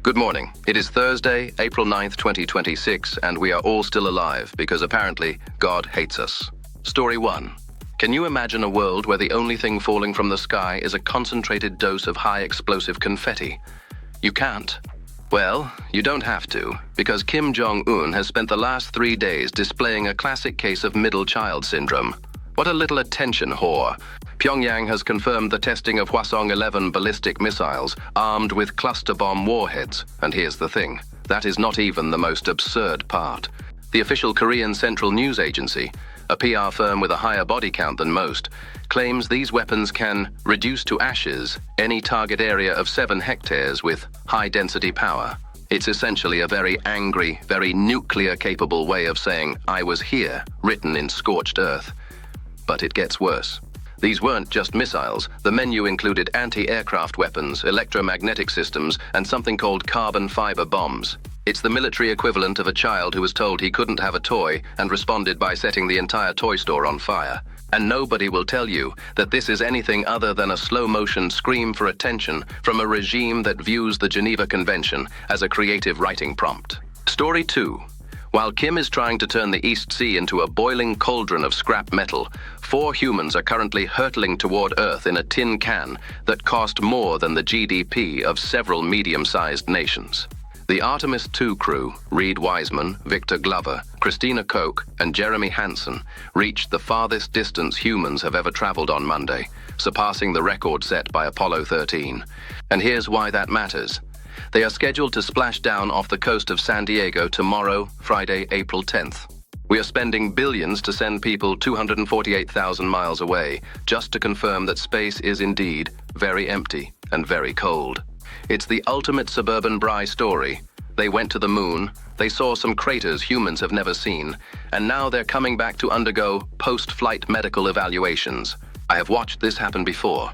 Good morning. It is Thursday, April 9th, 2026, and we are all still alive because apparently God hates us. Story 1. Can you imagine a world where the only thing falling from the sky is a concentrated dose of high explosive confetti? You can't. Well, you don't have to, because Kim Jong-un has spent the last 3 days displaying a classic case of middle child syndrome. What a little attention whore. Pyongyang has confirmed the testing of Hwasong-11 ballistic missiles armed with cluster bomb warheads. And here's the thing, that is not even the most absurd part. The official Korean Central News Agency, a PR firm with a higher body count than most, claims these weapons can reduce to ashes any target area of 7 hectares with high-density power. It's essentially a very angry, very nuclear-capable way of saying, "I was here," written in scorched earth. But it gets worse. These weren't just missiles. The menu included anti-aircraft weapons, electromagnetic systems, and something called carbon fiber bombs. It's the military equivalent of a child who was told he couldn't have a toy and responded by setting the entire toy store on fire. And nobody will tell you that this is anything other than a slow-motion scream for attention from a regime that views the Geneva Convention as a creative writing prompt. Story 2. While Kim is trying to turn the East Sea into a boiling cauldron of scrap metal, 4 humans are currently hurtling toward Earth in a tin can that cost more than the GDP of several medium-sized nations. The Artemis II crew, Reed Wiseman, Victor Glover, Christina Koch, and Jeremy Hansen, reached the farthest distance humans have ever traveled on Monday, surpassing the record set by Apollo 13. And here's why that matters. They are scheduled to splash down off the coast of San Diego tomorrow, Friday, April 10th. We are spending billions to send people 248,000 miles away, just to confirm that space is indeed very empty and very cold. It's the ultimate suburban Bry story. They went to the moon, they saw some craters humans have never seen, and now they're coming back to undergo post-flight medical evaluations. I have watched this happen before.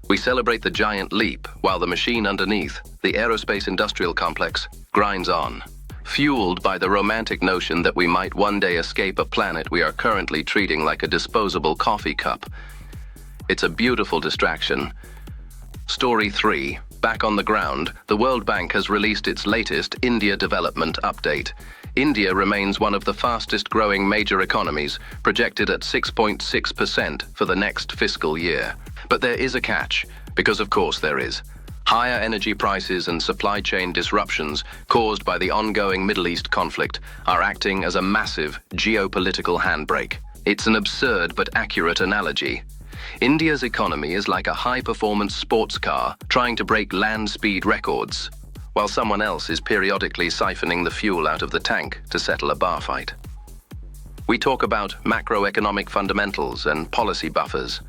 We celebrate the giant leap while the machine underneath, the aerospace industrial complex, grinds on. Fueled by the romantic notion that we might one day escape a planet we are currently treating like a disposable coffee cup. It's a beautiful distraction. Story 3. Back on the ground, the World Bank has released its latest India development update. India remains one of the fastest growing major economies, projected at 6.6% for the next fiscal year. But there is a catch, because of course there is. Higher energy prices and supply chain disruptions caused by the ongoing Middle East conflict are acting as a massive geopolitical handbrake. It's an absurd but accurate analogy. India's economy is like a high-performance sports car trying to break land speed records, while someone else is periodically siphoning the fuel out of the tank to settle a bar fight. We talk about macroeconomic fundamentals and policy buffers,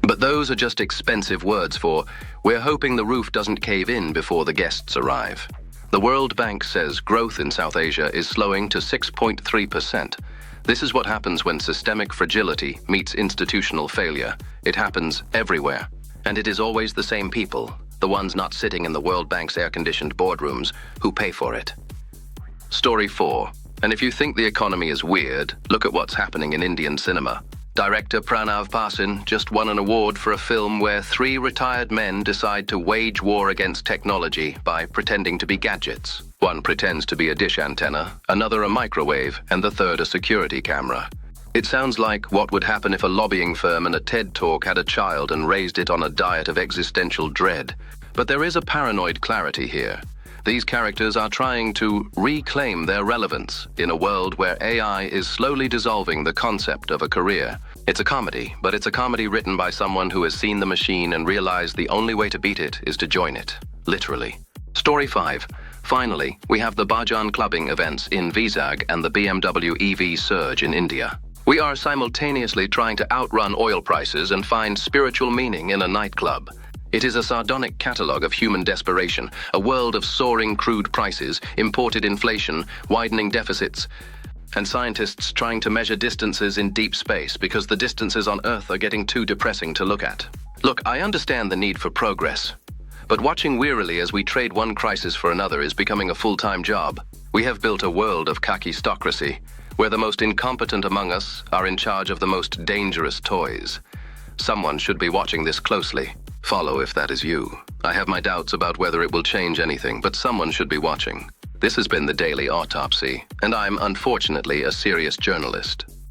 but those are just expensive words for, we're hoping the roof doesn't cave in before the guests arrive. The World Bank says growth in South Asia is slowing to 6.3%. This is what happens when systemic fragility meets institutional failure. It happens everywhere. And it is always the same people, the ones not sitting in the World Bank's air-conditioned boardrooms, who pay for it. Story 4. And if you think the economy is weird, look at what's happening in Indian cinema. Director Pranav Pasin just won an award for a film where 3 retired men decide to wage war against technology by pretending to be gadgets. One pretends to be a dish antenna, another a microwave, and the third a security camera. It sounds like what would happen if a lobbying firm and a TED Talk had a child and raised it on a diet of existential dread. But there is a paranoid clarity here. These characters are trying to reclaim their relevance in a world where AI is slowly dissolving the concept of a career. It's a comedy, but it's a comedy written by someone who has seen the machine and realized the only way to beat it is to join it, literally. Story 5. Finally, we have the Bhajan clubbing events in Vizag and the BMW EV surge in India. We are simultaneously trying to outrun oil prices and find spiritual meaning in a nightclub. It is a sardonic catalogue of human desperation, a world of soaring crude prices, imported inflation, widening deficits, and scientists trying to measure distances in deep space because the distances on Earth are getting too depressing to look at. Look, I understand the need for progress, but watching wearily as we trade one crisis for another is becoming a full-time job. We have built a world of kakistocracy, where the most incompetent among us are in charge of the most dangerous toys. Someone should be watching this closely. Follow if that is you. I have my doubts about whether it will change anything, but someone should be watching. This has been the Daily Autopsy, and I'm unfortunately a serious journalist.